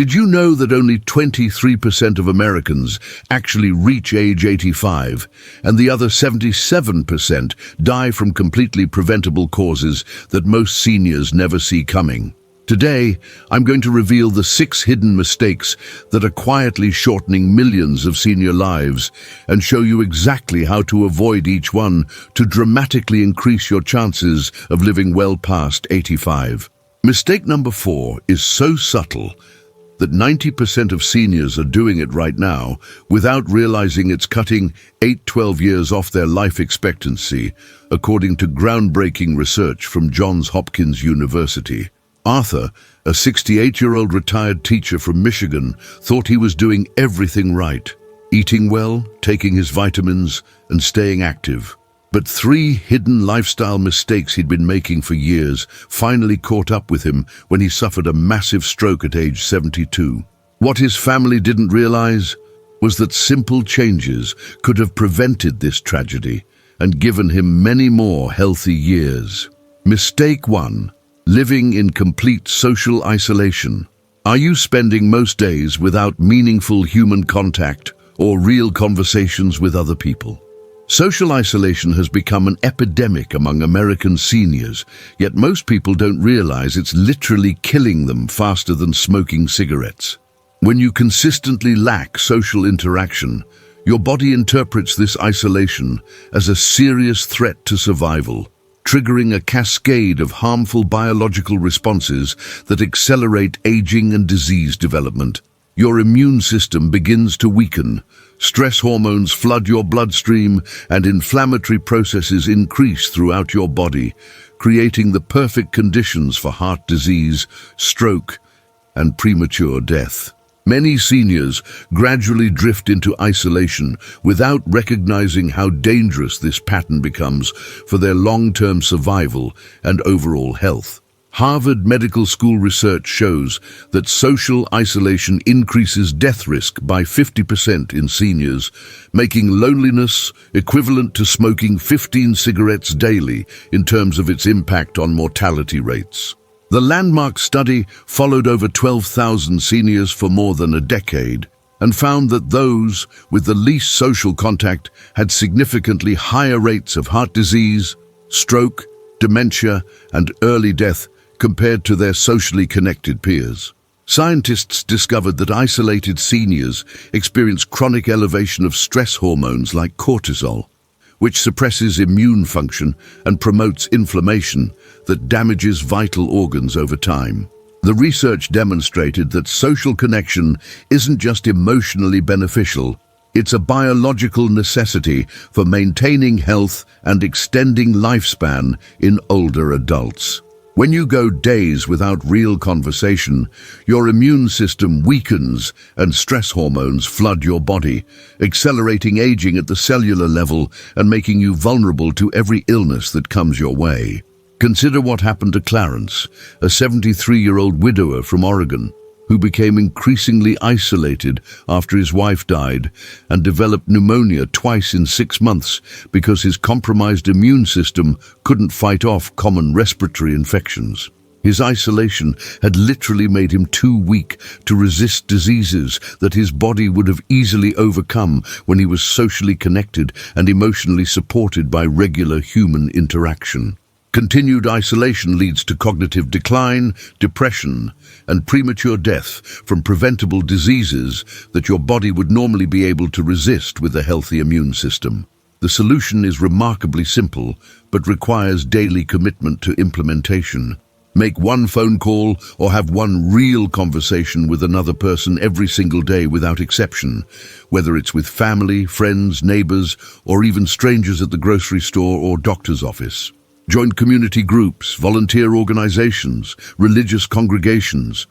Did you know that only 23% of Americans actually reach age 85, and the other 77% die from completely preventable causes that most seniors never see coming? Today, I'm going to reveal the 6 hidden mistakes that are quietly shortening millions of senior lives and show you exactly how to avoid each one to dramatically increase your chances of living well past 85. Mistake number 4 is so subtle that 90% of seniors are doing it right now without realizing it's cutting 8-12 years off their life expectancy, according to groundbreaking research from Johns Hopkins University. Arthur, a 68-year-old retired teacher from Michigan, thought he was doing everything right, eating well, taking his vitamins, and staying active. But 3 hidden lifestyle mistakes he'd been making for years finally caught up with him when he suffered a massive stroke at age 72. What his family didn't realize was that simple changes could have prevented this tragedy and given him many more healthy years. Mistake 1. Living in complete social isolation. Are you spending most days without meaningful human contact or real conversations with other people? Social isolation has become an epidemic among American seniors, yet most people don't realize it's literally killing them faster than smoking cigarettes. When you consistently lack social interaction, your body interprets this isolation as a serious threat to survival, triggering a cascade of harmful biological responses that accelerate aging and disease development. Your immune system begins to weaken, stress hormones flood your bloodstream, and inflammatory processes increase throughout your body, creating the perfect conditions for heart disease, stroke, and premature death. Many seniors gradually drift into isolation without recognizing how dangerous this pattern becomes for their long-term survival and overall health. Harvard Medical School research shows that social isolation increases death risk by 50% in seniors, making loneliness equivalent to smoking 15 cigarettes daily in terms of its impact on mortality rates. The landmark study followed over 12,000 seniors for more than a decade and found that those with the least social contact had significantly higher rates of heart disease, stroke, dementia, and early death compared to their socially connected peers. Scientists discovered that isolated seniors experience chronic elevation of stress hormones like cortisol, which suppresses immune function and promotes inflammation that damages vital organs over time. The research demonstrated that social connection isn't just emotionally beneficial, it's a biological necessity for maintaining health and extending lifespan in older adults. When you go days without real conversation, your immune system weakens and stress hormones flood your body, accelerating aging at the cellular level and making you vulnerable to every illness that comes your way. Consider what happened to Clarence, a 73-year-old widower from Oregon, who became increasingly isolated after his wife died and developed pneumonia twice in 6 months because his compromised immune system couldn't fight off common respiratory infections. His isolation had literally made him too weak to resist diseases that his body would have easily overcome when he was socially connected and emotionally supported by regular human interaction. Continued isolation leads to cognitive decline, depression, and premature death from preventable diseases that your body would normally be able to resist with a healthy immune system. The solution is remarkably simple, but requires daily commitment to implementation. Make one phone call or have one real conversation with another person every single day without exception, whether it's with family, friends, neighbors, or even strangers at the grocery store or doctor's office. Join community groups, volunteer organizations, religious congregations,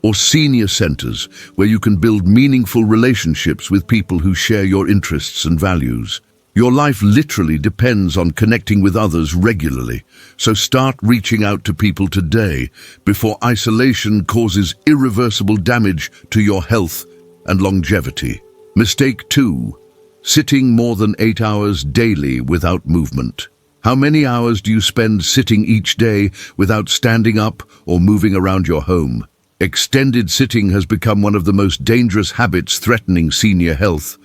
or senior centers where you can build meaningful relationships with people who share your interests and values. Your life literally depends on connecting with others regularly, so start reaching out to people today before isolation causes irreversible damage to your health and longevity. Mistake 2. Sitting more than 8 hours daily without movement. How many hours do you spend sitting each day without standing up or moving around your home? Extended sitting has become one of the most dangerous habits threatening senior health.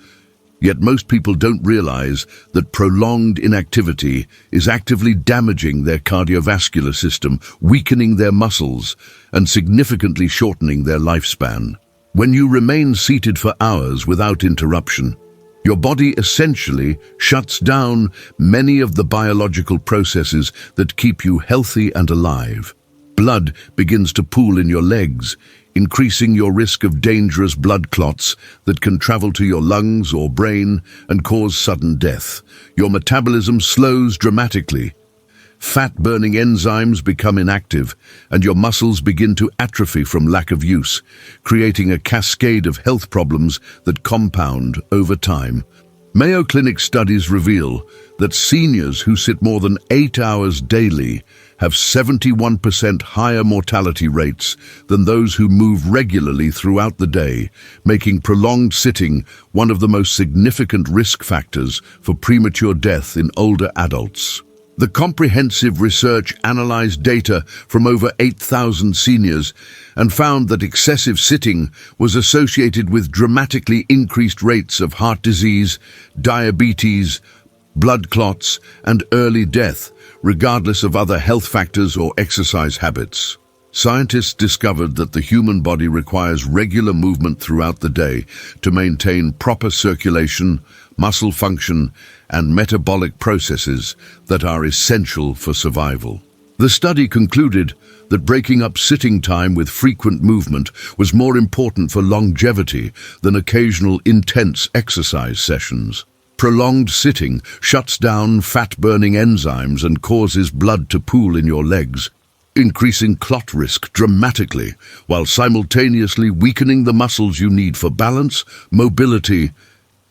Yet most people don't realize that prolonged inactivity is actively damaging their cardiovascular system, weakening their muscles, and significantly shortening their lifespan. When you remain seated for hours without interruption, your body essentially shuts down many of the biological processes that keep you healthy and alive. Blood begins to pool in your legs, increasing your risk of dangerous blood clots that can travel to your lungs or brain and cause sudden death. Your metabolism slows dramatically. Fat-burning enzymes become inactive, and your muscles begin to atrophy from lack of use, creating a cascade of health problems that compound over time. Mayo Clinic studies reveal that seniors who sit more than 8 hours daily have 71% higher mortality rates than those who move regularly throughout the day, making prolonged sitting one of the most significant risk factors for premature death in older adults. The comprehensive research analyzed data from over 8,000 seniors and found that excessive sitting was associated with dramatically increased rates of heart disease, diabetes, blood clots, and early death, regardless of other health factors or exercise habits. Scientists discovered that the human body requires regular movement throughout the day to maintain proper circulation, muscle function, and metabolic processes that are essential for survival. The study concluded that breaking up sitting time with frequent movement was more important for longevity than occasional intense exercise sessions. Prolonged sitting shuts down fat-burning enzymes and causes blood to pool in your legs, increasing clot risk dramatically, while simultaneously weakening the muscles you need for balance, mobility,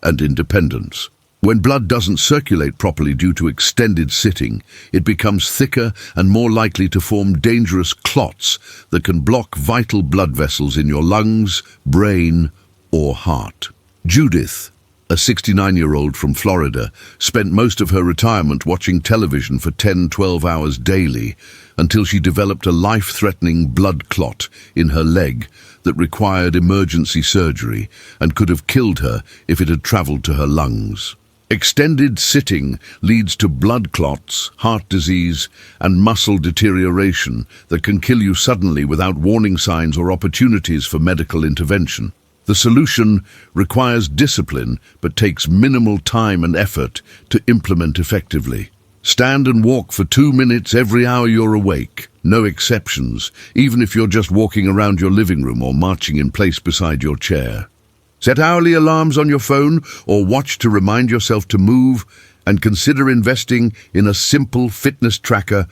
and independence. When blood doesn't circulate properly due to extended sitting, it becomes thicker and more likely to form dangerous clots that can block vital blood vessels in your lungs, brain, or heart. Judith, a 69-year-old from Florida, spent most of her retirement watching television for 10-12 hours daily until she developed a life-threatening blood clot in her leg that required emergency surgery and could have killed her if it had traveled to her lungs. Extended sitting leads to blood clots, heart disease, and muscle deterioration that can kill you suddenly without warning signs or opportunities for medical intervention. The solution requires discipline but takes minimal time and effort to implement effectively. Stand and walk for 2 minutes every hour you're awake. No exceptions, even if you're just walking around your living room or marching in place beside your chair. Set hourly alarms on your phone or watch to remind yourself to move, and consider investing in a simple fitness tracker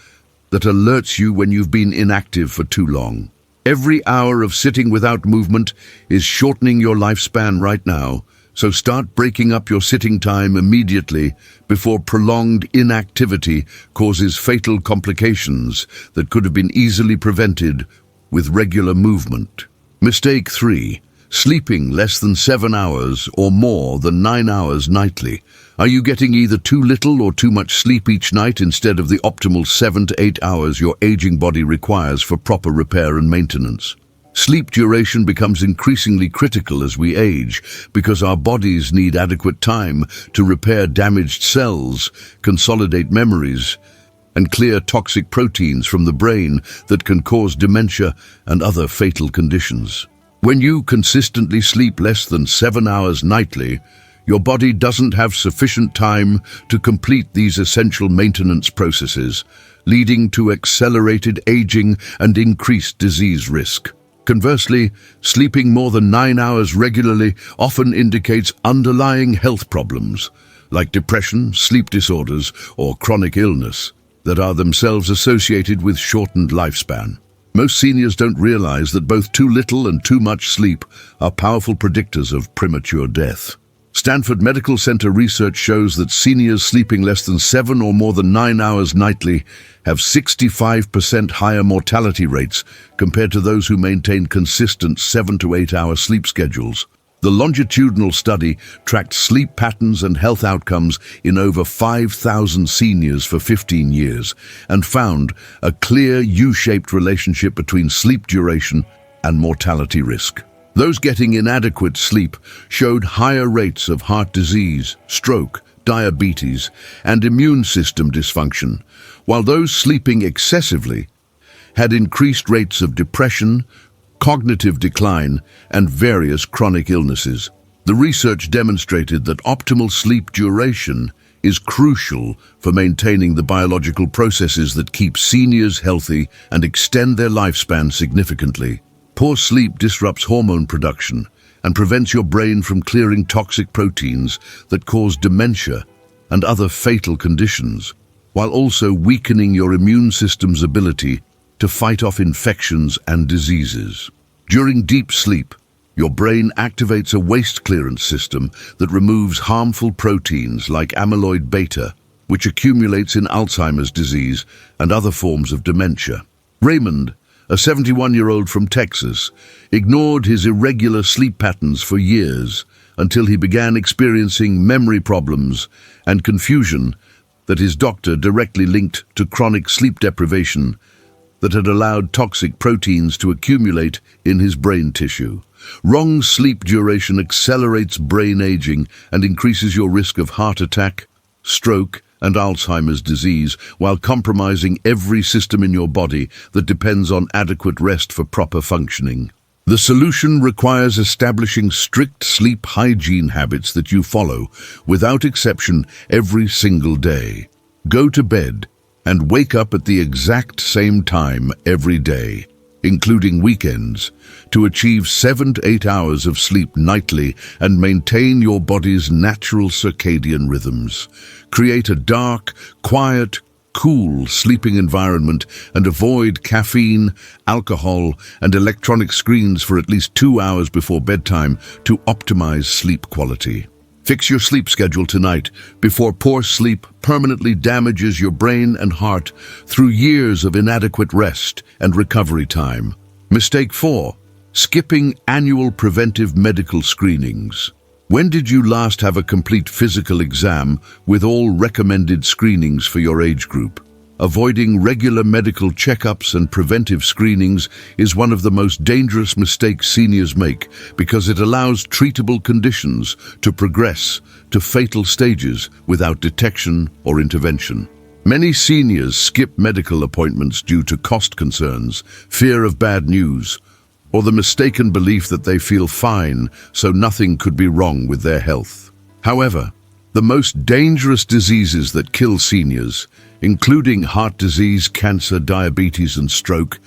that alerts you when you've been inactive for too long. Every hour of sitting without movement is shortening your lifespan right now, so start breaking up your sitting time immediately before prolonged inactivity causes fatal complications that could have been easily prevented with regular movement. Mistake 3. Sleeping less than 7 hours or more than 9 hours nightly. Are you getting either too little or too much sleep each night instead of the optimal 7 to 8 hours your aging body requires for proper repair and maintenance? Sleep duration becomes increasingly critical as we age because our bodies need adequate time to repair damaged cells, consolidate memories, and clear toxic proteins from the brain that can cause dementia and other fatal conditions. When you consistently sleep less than 7 hours nightly, your body doesn't have sufficient time to complete these essential maintenance processes, leading to accelerated aging and increased disease risk. Conversely, sleeping more than 9 hours regularly often indicates underlying health problems, like depression, sleep disorders, or chronic illness, that are themselves associated with shortened lifespan. Most seniors don't realize that both too little and too much sleep are powerful predictors of premature death. Stanford Medical Center research shows that seniors sleeping less than 7 or more than 9 hours nightly have 65% higher mortality rates compared to those who maintain consistent 7 to 8 hour sleep schedules. The longitudinal study tracked sleep patterns and health outcomes in over 5,000 seniors for 15 years and found a clear U-shaped relationship between sleep duration and mortality risk. Those getting inadequate sleep showed higher rates of heart disease, stroke, diabetes, and immune system dysfunction, while those sleeping excessively had increased rates of depression, cognitive decline, and various chronic illnesses. The research demonstrated that optimal sleep duration is crucial for maintaining the biological processes that keep seniors healthy and extend their lifespan significantly. Poor sleep disrupts hormone production and prevents your brain from clearing toxic proteins that cause dementia and other fatal conditions, while also weakening your immune system's ability to fight off infections and diseases. During deep sleep, your brain activates a waste clearance system that removes harmful proteins like amyloid beta, which accumulates in Alzheimer's disease and other forms of dementia. Raymond, a 71-year-old from Texas, ignored his irregular sleep patterns for years until he began experiencing memory problems and confusion that his doctor directly linked to chronic sleep deprivation that had allowed toxic proteins to accumulate in his brain tissue. Wrong sleep duration accelerates brain aging and increases your risk of heart attack, stroke, and Alzheimer's disease, while compromising every system in your body that depends on adequate rest for proper functioning. The solution requires establishing strict sleep hygiene habits that you follow, without exception, every single day. Go to bed and wake up at the exact same time every day, including weekends, to achieve 7 to 8 hours of sleep nightly and maintain your body's natural circadian rhythms. Create a dark, quiet, cool sleeping environment and avoid caffeine, alcohol, and electronic screens for at least 2 hours before bedtime to optimize sleep quality. Fix your sleep schedule tonight before poor sleep permanently damages your brain and heart through years of inadequate rest and recovery time. Mistake 4. Skipping annual preventive medical screenings. When did you last have a complete physical exam with all recommended screenings for your age group? Avoiding regular medical checkups and preventive screenings is one of the most dangerous mistakes seniors make because it allows treatable conditions to progress to fatal stages without detection or intervention. Many seniors skip medical appointments due to cost concerns, fear of bad news, or the mistaken belief that they feel fine, so nothing could be wrong with their health. However, the most dangerous diseases that kill seniors, including heart disease, cancer, diabetes, and stroke,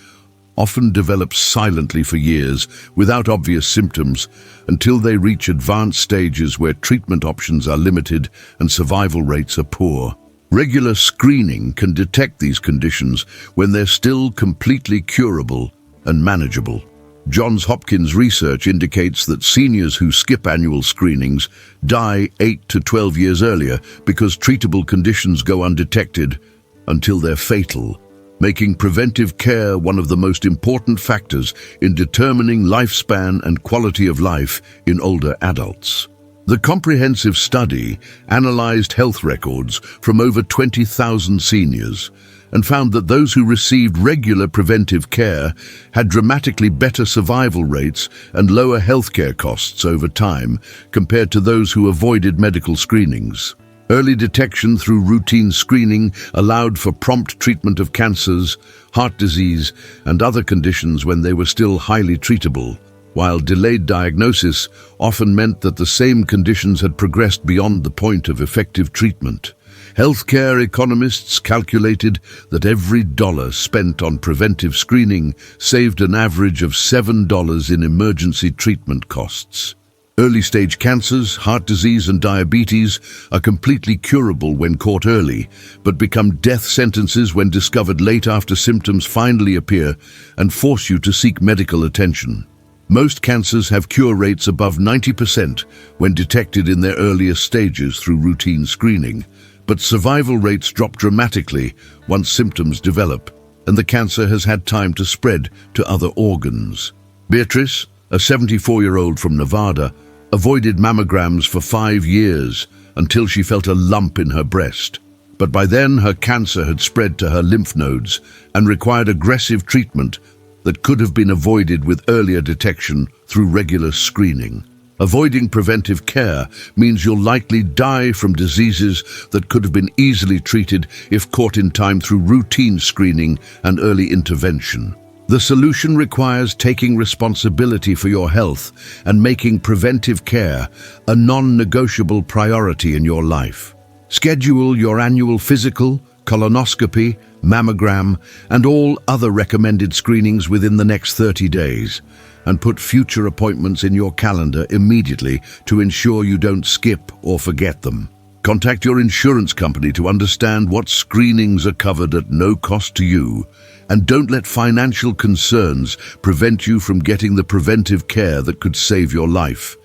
often develop silently for years without obvious symptoms until they reach advanced stages where treatment options are limited and survival rates are poor. Regular screening can detect these conditions when they're still completely curable and manageable. Johns Hopkins research indicates that seniors who skip annual screenings die 8 to 12 years earlier because treatable conditions go undetected until they're fatal, making preventive care one of the most important factors in determining lifespan and quality of life in older adults. The comprehensive study analyzed health records from over 20,000 seniors and found that those who received regular preventive care had dramatically better survival rates and lower healthcare costs over time compared to those who avoided medical screenings. Early detection through routine screening allowed for prompt treatment of cancers, heart disease, and other conditions when they were still highly treatable, while delayed diagnosis often meant that the same conditions had progressed beyond the point of effective treatment. Healthcare economists calculated that every dollar spent on preventive screening saved an average of $7 in emergency treatment costs. Early-stage cancers, heart disease, and diabetes are completely curable when caught early, but become death sentences when discovered late after symptoms finally appear and force you to seek medical attention. Most cancers have cure rates above 90% when detected in their earliest stages through routine screening, but survival rates drop dramatically once symptoms develop and the cancer has had time to spread to other organs. Beatrice, a 74-year-old from Nevada, avoided mammograms for 5 years until she felt a lump in her breast. But by then her cancer had spread to her lymph nodes and required aggressive treatment that could have been avoided with earlier detection through regular screening. Avoiding preventive care means you'll likely die from diseases that could have been easily treated if caught in time through routine screening and early intervention. The solution requires taking responsibility for your health and making preventive care a non-negotiable priority in your life. Schedule your annual physical, colonoscopy, mammogram, and all other recommended screenings within the next 30 days, and put future appointments in your calendar immediately to ensure you don't skip or forget them. Contact your insurance company to understand what screenings are covered at no cost to you, and don't let financial concerns prevent you from getting the preventive care that could save your life.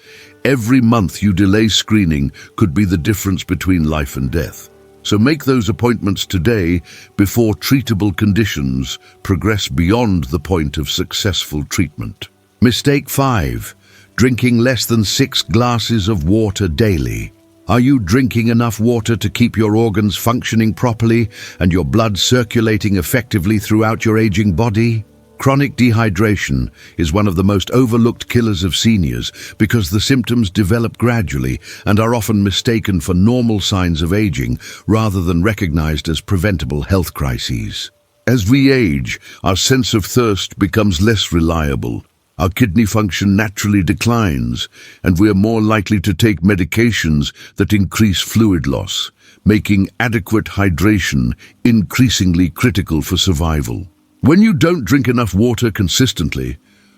Every month you delay screening could be the difference between life and death. So make those appointments today before treatable conditions progress beyond the point of successful treatment. Mistake 5. Drinking less than 6 glasses of water daily. Are you drinking enough water to keep your organs functioning properly and your blood circulating effectively throughout your aging body? Chronic dehydration is one of the most overlooked killers of seniors because the symptoms develop gradually and are often mistaken for normal signs of aging rather than recognized as preventable health crises. As we age, our sense of thirst becomes less reliable. Our kidney function naturally declines, and we are more likely to take medications that increase fluid loss, making adequate hydration increasingly critical for survival. When you don't drink enough water consistently,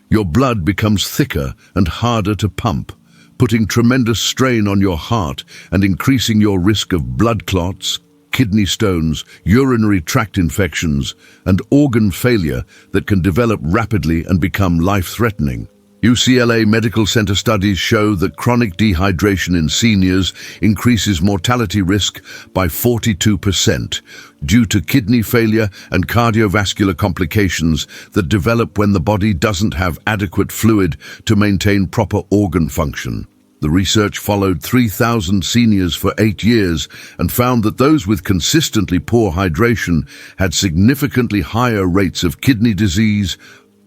your blood becomes thicker and harder to pump, putting tremendous strain on your heart and increasing your risk of blood clots, kidney stones, urinary tract infections, and organ failure that can develop rapidly and become life-threatening. UCLA Medical Center studies show that chronic dehydration in seniors increases mortality risk by 42% due to kidney failure and cardiovascular complications that develop when the body doesn't have adequate fluid to maintain proper organ function. The research followed 3,000 seniors for 8 years and found that those with consistently poor hydration had significantly higher rates of kidney disease,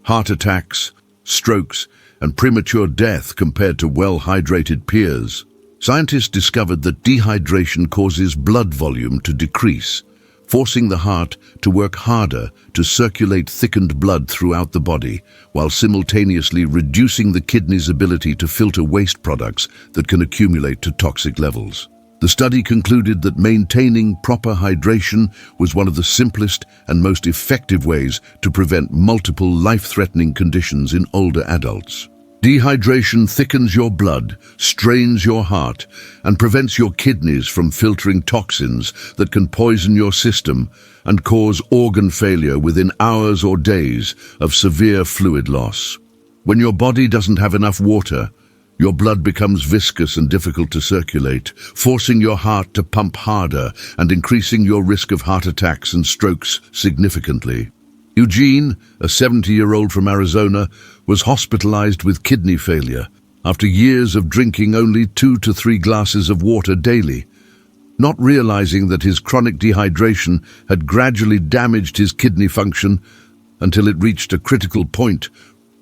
heart attacks, strokes, and premature death compared to well-hydrated peers. Scientists discovered that dehydration causes blood volume to decrease, forcing the heart to work harder to circulate thickened blood throughout the body, while simultaneously reducing the kidney's ability to filter waste products that can accumulate to toxic levels. The study concluded that maintaining proper hydration was one of the simplest and most effective ways to prevent multiple life-threatening conditions in older adults. Dehydration thickens your blood, strains your heart, and prevents your kidneys from filtering toxins that can poison your system and cause organ failure within hours or days of severe fluid loss. When your body doesn't have enough water, your blood becomes viscous and difficult to circulate, forcing your heart to pump harder and increasing your risk of heart attacks and strokes significantly. Eugene, a 70-year-old from Arizona, was hospitalized with kidney failure after years of drinking only 2 to 3 glasses of water daily, not realizing that his chronic dehydration had gradually damaged his kidney function until it reached a critical point,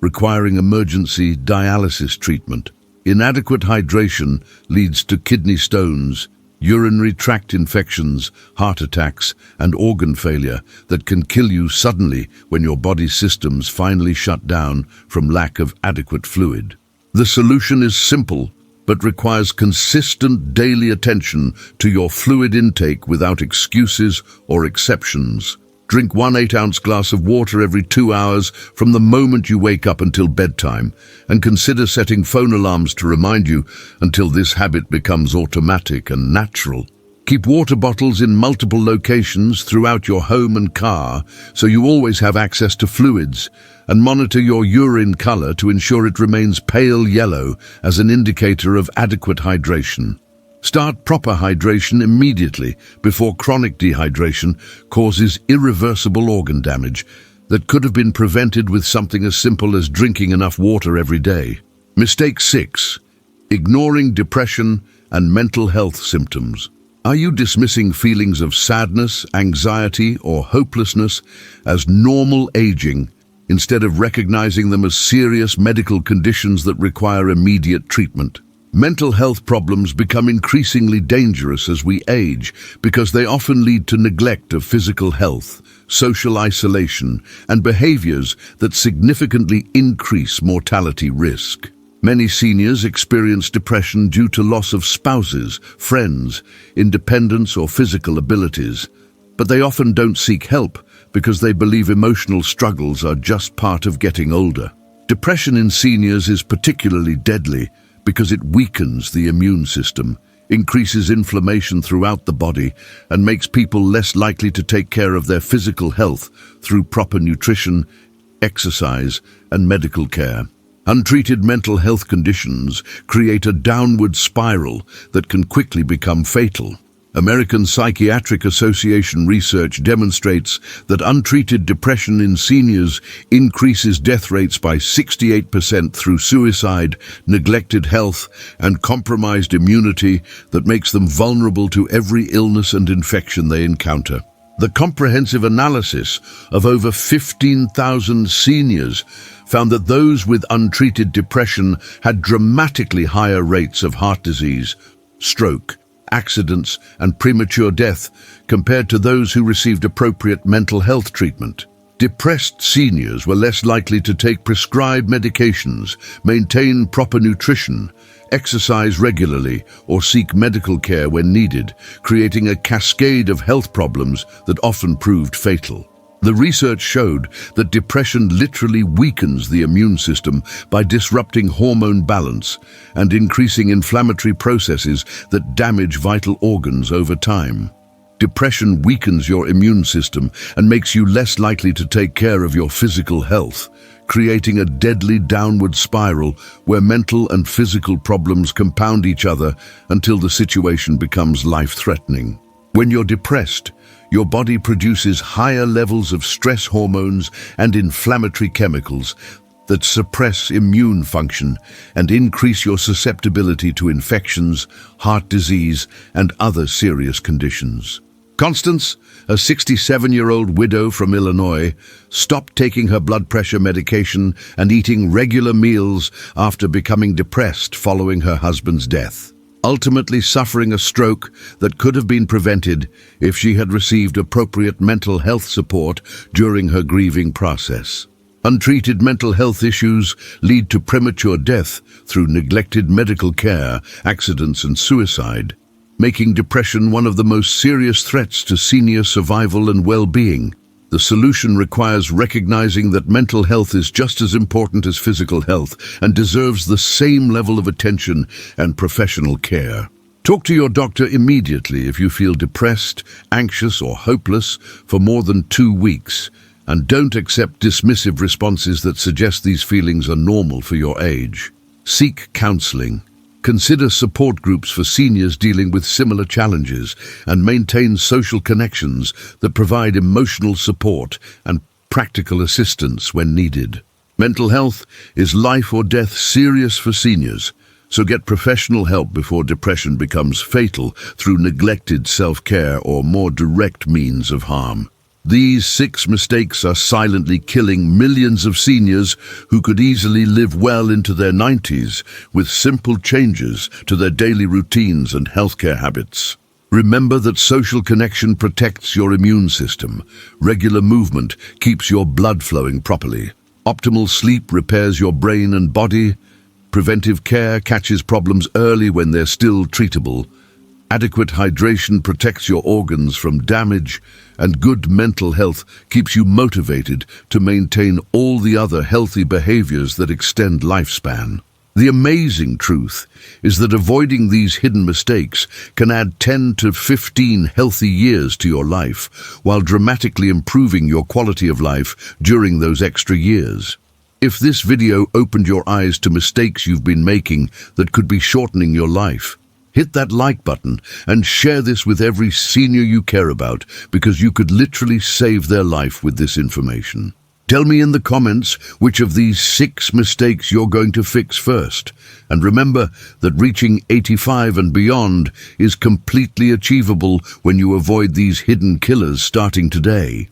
requiring emergency dialysis treatment. Inadequate hydration leads to kidney stones, urinary tract infections, heart attacks, and organ failure that can kill you suddenly when your body's systems finally shut down from lack of adequate fluid. The solution is simple, but requires consistent daily attention to your fluid intake without excuses or exceptions. Drink 1 8-ounce glass of water every 2 hours from the moment you wake up until bedtime, and consider setting phone alarms to remind you until this habit becomes automatic and natural. Keep water bottles in multiple locations throughout your home and car so you always have access to fluids, and monitor your urine color to ensure it remains pale yellow as an indicator of adequate hydration. Start proper hydration immediately before chronic dehydration causes irreversible organ damage that could have been prevented with something as simple as drinking enough water every day. Mistake 6. Ignoring depression and mental health symptoms. Are you dismissing feelings of sadness, anxiety, or hopelessness as normal aging instead of recognizing them as serious medical conditions that require immediate treatment. Mental health problems become increasingly dangerous as we age because they often lead to neglect of physical health, social isolation, and behaviors that significantly increase mortality risk. Many seniors experience depression due to loss of spouses, friends, independence, or physical abilities, but they often don't seek help because they believe emotional struggles are just part of getting older. Depression in seniors is particularly deadly because it weakens the immune system, increases inflammation throughout the body, and makes people less likely to take care of their physical health through proper nutrition, exercise, and medical care. Untreated mental health conditions create a downward spiral that can quickly become fatal. American Psychiatric Association research demonstrates that untreated depression in seniors increases death rates by 68% through suicide, neglected health, and compromised immunity that makes them vulnerable to every illness and infection they encounter. The comprehensive analysis of over 15,000 seniors found that those with untreated depression had dramatically higher rates of heart disease, stroke, accidents, and premature death compared to those who received appropriate mental health treatment. Depressed seniors were less likely to take prescribed medications, maintain proper nutrition, exercise regularly, or seek medical care when needed, creating a cascade of health problems that often proved fatal. The research showed that depression literally weakens the immune system by disrupting hormone balance and increasing inflammatory processes that damage vital organs over time. Depression weakens your immune system and makes you less likely to take care of your physical health, creating a deadly downward spiral where mental and physical problems compound each other until the situation becomes life-threatening. When you're depressed, your body produces higher levels of stress hormones and inflammatory chemicals that suppress immune function and increase your susceptibility to infections, heart disease, and other serious conditions. Constance, a 67-year-old widow from Illinois, stopped taking her blood pressure medication and eating regular meals after becoming depressed following her husband's death, ultimately suffering a stroke that could have been prevented if she had received appropriate mental health support during her grieving process. Untreated mental health issues lead to premature death through neglected medical care, accidents, and suicide, making depression one of the most serious threats to senior survival and well-being. The solution requires recognizing that mental health is just as important as physical health and deserves the same level of attention and professional care. Talk to your doctor immediately if you feel depressed, anxious, or hopeless for more than 2 weeks, and don't accept dismissive responses that suggest these feelings are normal for your age. Seek counseling. Consider support groups for seniors dealing with similar challenges and maintain social connections that provide emotional support and practical assistance when needed. Mental health is life or death serious for seniors, so get professional help before depression becomes fatal through neglected self-care or more direct means of harm. These 6 mistakes are silently killing millions of seniors who could easily live well into their 90s with simple changes to their daily routines and healthcare habits. Remember that social connection protects your immune system. Regular movement keeps your blood flowing properly. Optimal sleep repairs your brain and body. Preventive care catches problems early when they're still treatable. Adequate hydration protects your organs from damage, and good mental health keeps you motivated to maintain all the other healthy behaviors that extend lifespan. The amazing truth is that avoiding these hidden mistakes can add 10 to 15 healthy years to your life, while dramatically improving your quality of life during those extra years. If this video opened your eyes to mistakes you've been making that could be shortening your life, hit that like button and share this with every senior you care about, because you could literally save their life with this information. Tell me in the comments which of these 6 mistakes you're going to fix first. And remember that reaching 85 and beyond is completely achievable when you avoid these hidden killers starting today.